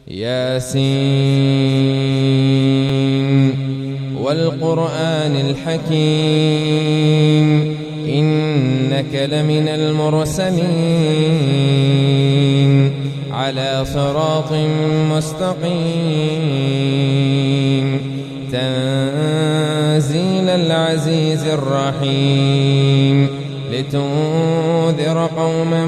ياسين والقرآن الحكيم إنك لمن المرسلين على صراط مستقيم تنزيل العزيز الرحيم لتنذر قوما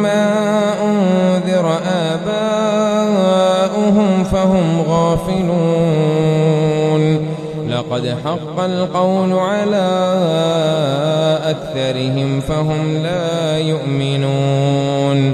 ما أنذر آباؤهم فهم غافلون لقد حق القول على أكثرهم فهم لا يؤمنون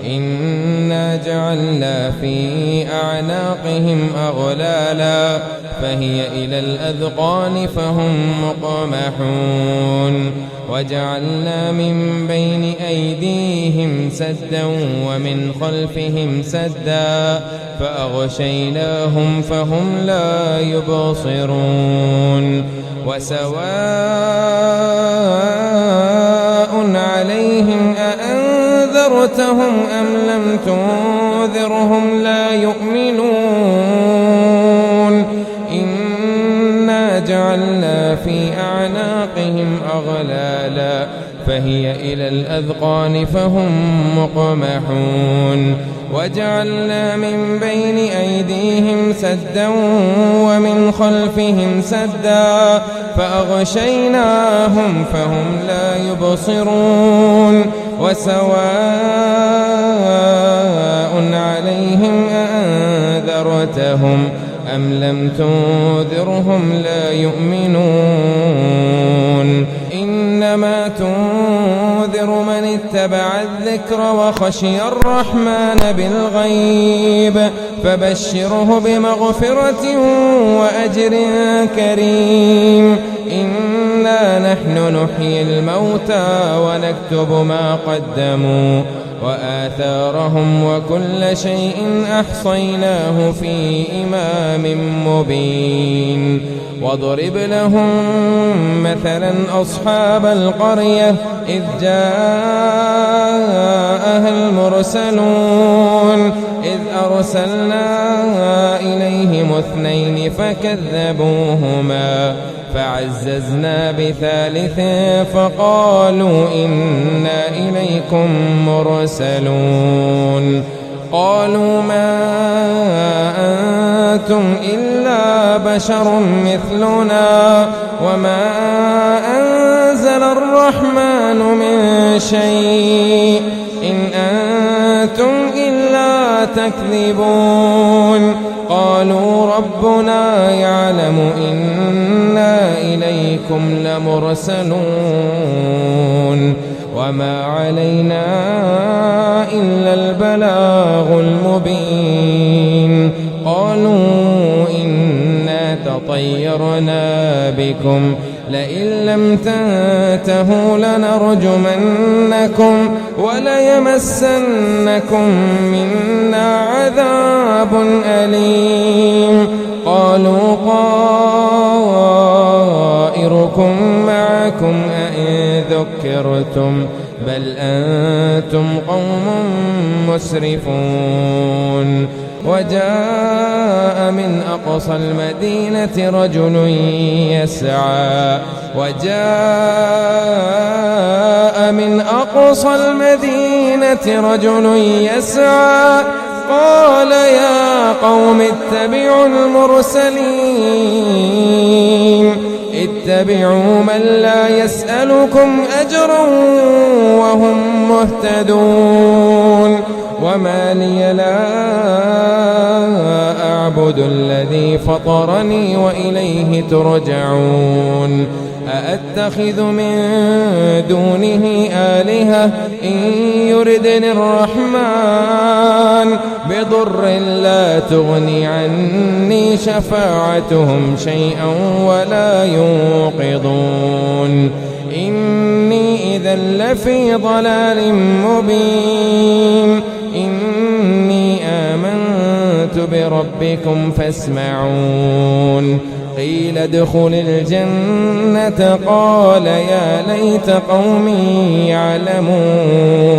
إنا جعلنا في أعناقهم أغلالا فهي إلى الأذقان فهم مقمحون وجعلنا من بين أيديهم سدا ومن خلفهم سدا فأغشيناهم فهم لا يبصرون وسواء عليهم أأنذرتهم أم لم تنذرهم لا يؤمنون إنا جعلنا في أعناقهم أغلالا فهي إلى الأذقان فهم مقمحون وجعلنا من بين أيديهم سدا ومن خلفهم سدا فأغشيناهم فهم لا يبصرون وسواء عليهم أأنذرتهم أم لم تنذرهم لا يؤمنون إنما تنذر من اتبع الذكر وخشي الرحمن بالغيب فبشره بمغفرة وأجر كريم إنا نحن نحيي الموتى ونكتب ما قدموا وآثارهم وكل شيء أحصيناه في إمام مبين واضرب لهم مثلا أصحاب القرية إذ جاءها المرسلون إذ أرسلنا إليهم 2 فكذبوهما فعززنا بثالث فقالوا إنا إليكم مرسلون قالوا ما أنتم إلا بشر مثلنا وما أنزل الرحمن من شيء إن أنتم إلا تكذبون قالوا ربنا يعلم إنا إليكم لمرسلون وما علينا إلا البلاغ المبين قالوا إنا تطيرنا بكم لئن لم تنتهوا لنرجمنكم وليمسنكم منا عذاب أليم قالوا طائركم معكم أئن ذكرتم بل أنتم قوم مسرفون وجاء من أقصى المدينة رجل يسعى قال يا قوم اتبعوا المرسلين اتبعوا من لا يسألكم أجرا وهم مهتدون وما لي لا أعبد الذي فطرني وإليه ترجعون أأتخذ من دونه آلهة إن يردني الرحمن بضر لا تغني عني شفاعتهم شيئا ولا ينقذون إني إذا لفي ضلال مبين إني آمنت بربكم فاسمعون قيل ادخل الجنة قال يا ليت قومي يعلمون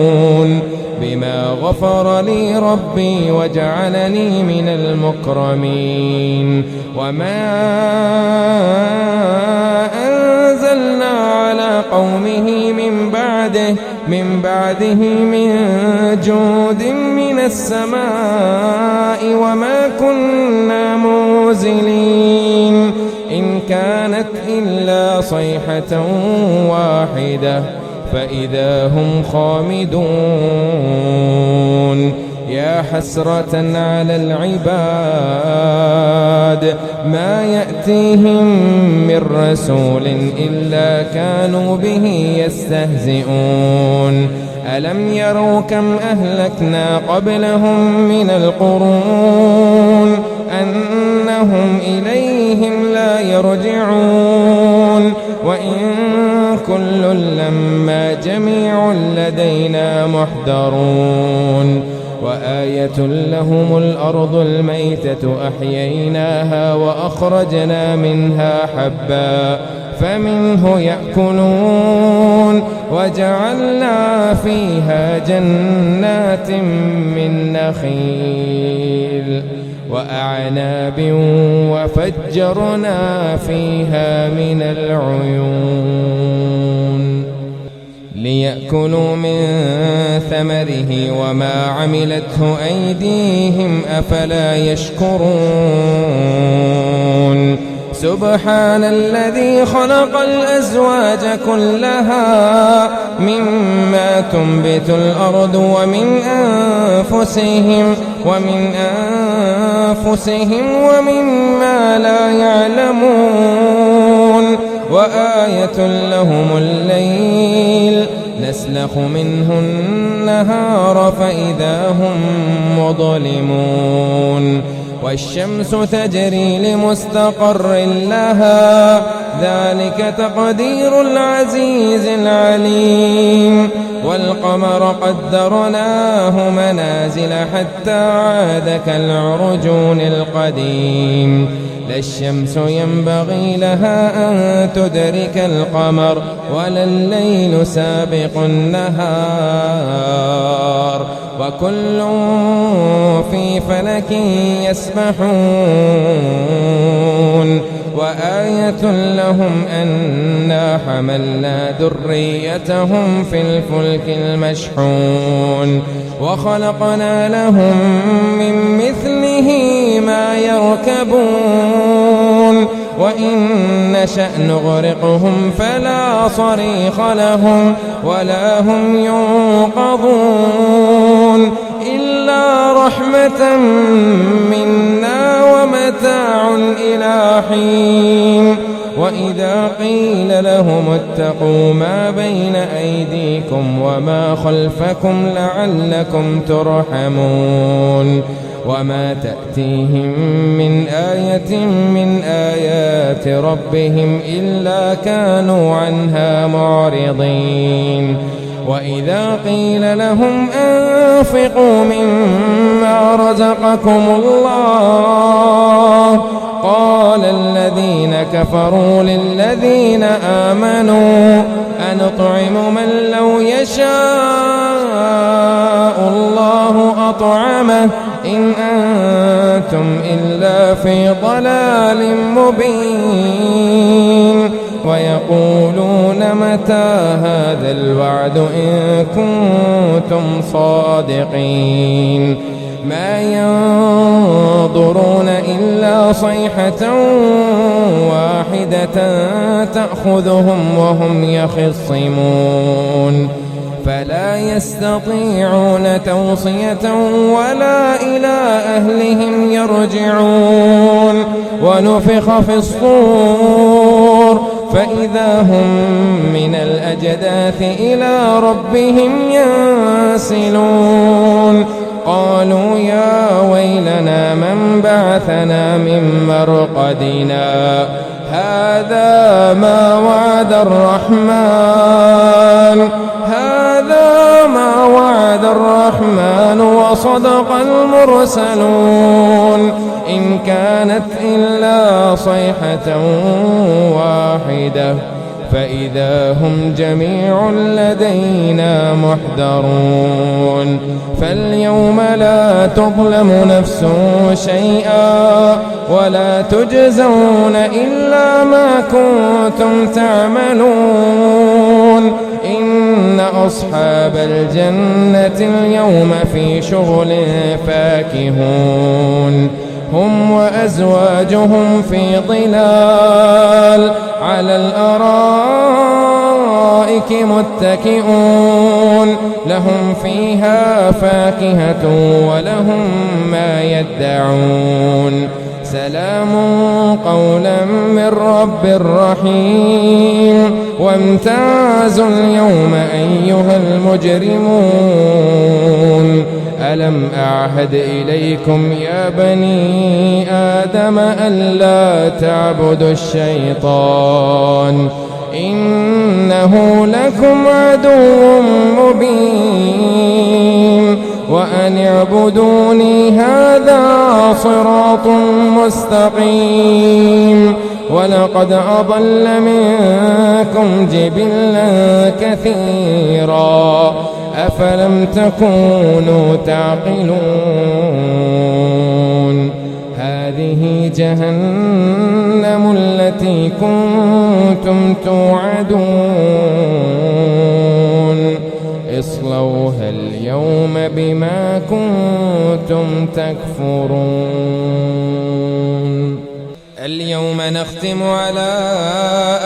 بما غفر لي ربي وجعلني من المكرمين وما أنزلنا على قومه من بعده من جود من السماء وما كنا منزلين إن كانت إلا صيحة واحدة فإذا هم خامدون يا حسرة على العباد ما يأتيهم من رسول إلا كانوا به يستهزئون ألم يروا كم أهلكنا قبلهم من القرون أنهم إليهم لا يرجعون وإن كل لما جميع لدينا محضرون وآية لهم الأرض الميتة أحييناها وأخرجنا منها حبا فمنه يأكلون وجعلنا فيها جنات من نخيل وأعناب وفجرنا فيها من العيون ليأكلوا من ثمره وما عملته أيديهم أفلا يشكرون سبحان الذي خلق الأزواج كلها مما تنبت الأرض ومن أنفسهم ومما لا يعلمون وآية لهم الليل نسلخ منه النهار فإذا هم مظلمون والشمس تجري لمستقر لها ذلك تقدير العزيز العليم والقمر قدرناه منازل حتى عاد كالعرجون القديم لا الشمس ينبغي لها أن تدرك القمر ولا الليل سابق النهار وكل في فلك يسبحون وآية لهم أنا حملنا ذريتهم في الفلك المشحون وخلقنا لهم من مثله ما يركبون وإن نشأ نغرقهم فلا صريخ لهم ولا هم ينقذون إلا رحمة منا ومتاع إلى حين وإذا قيل لهم اتقوا ما بين أيديكم وما خلفكم لعلكم ترحمون وما تأتيهم من آية من آيات ربهم إلا كانوا عنها معرضين وإذا قيل لهم أنفقوا مما رزقكم الله قال الذين كفروا للذين آمنوا أنطعم من لو يشاء الله أطعمه إن أنتم إلا في ضلال مبين ويقولون متى هذا الوعد إن كنتم صادقين ما ينظرون إلا صيحة واحدة تأخذهم وهم يخصمون فلا يستطيعون توصية ولا إلى أهلهم يرجعون ونفخ في الصور فإذا هم من الأجداث إلى ربهم ينسلون قالوا يا ويلنا من بعثنا من مرقدنا هذا ما وعد الرحمن وصدق المرسلون إن كانت إلا صيحة واحدة فإذا هم جميع لدينا محضرون فاليوم لا تظلم نفس شيئا ولا تجزون إلا ما كنتم تعملون إن أصحاب الجنة اليوم في شغل فاكهون هم وأزواجهم في ظلال على الأرائك متكئون لهم فيها فاكهة ولهم ما يدعون سلام قولا من رب رحيم وامتازوا اليوم أيها المجرمون ألم أعهد إليكم يا بني آدم ألا تعبدوا الشيطان إنه لكم عدو مبين وأن اعبدوني هذا صراط مستقيم ولقد أضل منكم جبلا كثيرا أفلم تكونوا تعقلون هذه جهنم التي كنتم توعدون اصلوها اليوم بما كنتم تكفرون اليوم نختم على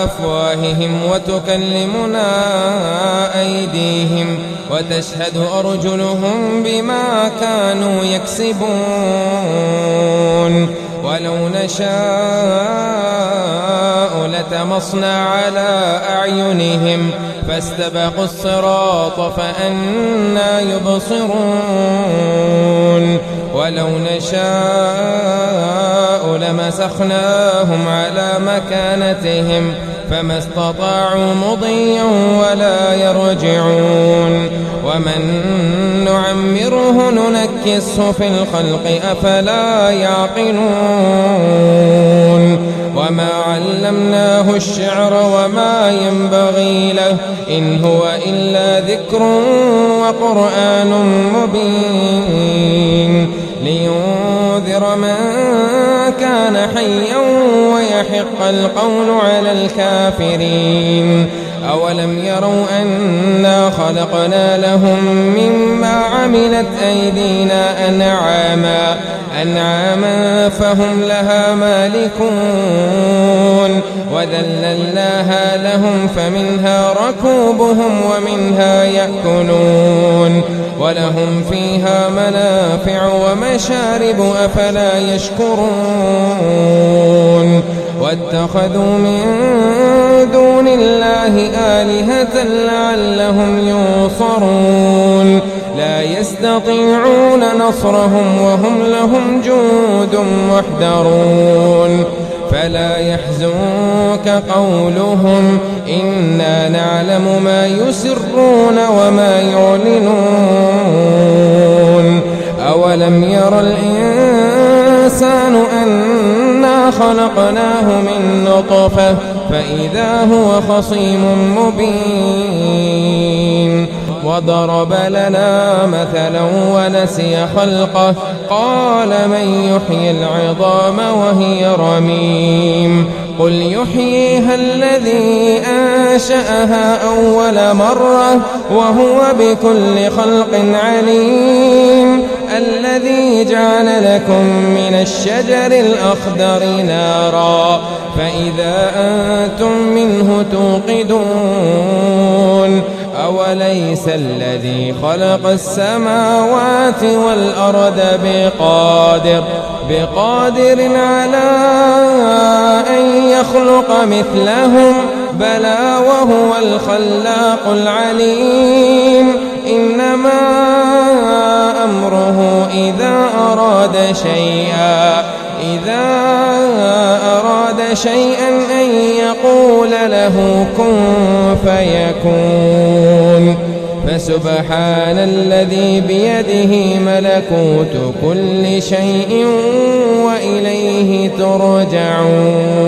أفواههم وتكلمنا أيديهم وتشهد أرجلهم بما كانوا يكسبون ولو نشاء لتمصنا على أعينهم فاستبقوا الصراط فأنى يبصرون ولو نشاء لمسخناهم على مكانتهم فما استطاعوا مضيا ولا يرجعون ومن نعمره ننكسه في الخلق أفلا يعقلون وما علمناه الشعر وما ينبغي له إن هو إلا ذكر وقرآن مبين لينذر من كان حيا ويحق القول على الكافرين أولم يروا أنا خلقنا لهم مما عملت أيدينا أنعاما فهم لها مالكون وذللناها لهم فمنها ركوبهم ومنها يأكلون ولهم فيها منافع ومشارب أفلا يشكرون واتخذوا من دون الله آلهة لعلهم ينصرون لا يستطيعون نصرهم وهم لهم جند محضرون فلا يحزنك قولهم إنا نعلم ما يسرون وما يعلنون أولم ير الإنسان أنا خلقناه من نطفة فإذا هو خصيم مبين وضرب لنا مثلا ونسي خلقه قال من يحيي العظام وهي رميم قل يحييها الذي أنشأها أول مرة وهو بكل خلق عليم الذي جعل لكم من الشجر الأخضر نارا فإذا أنتم منه توقدون أوليس الذي خلق السماوات والأرض بقادر على أن يخلق مثلهم بلى وهو الخلاق العليم إنما أمره إذا أراد شيئا أن يقول له كن فيكون فسبحان الذي بيده ملكوت كل شيء وإليه ترجعون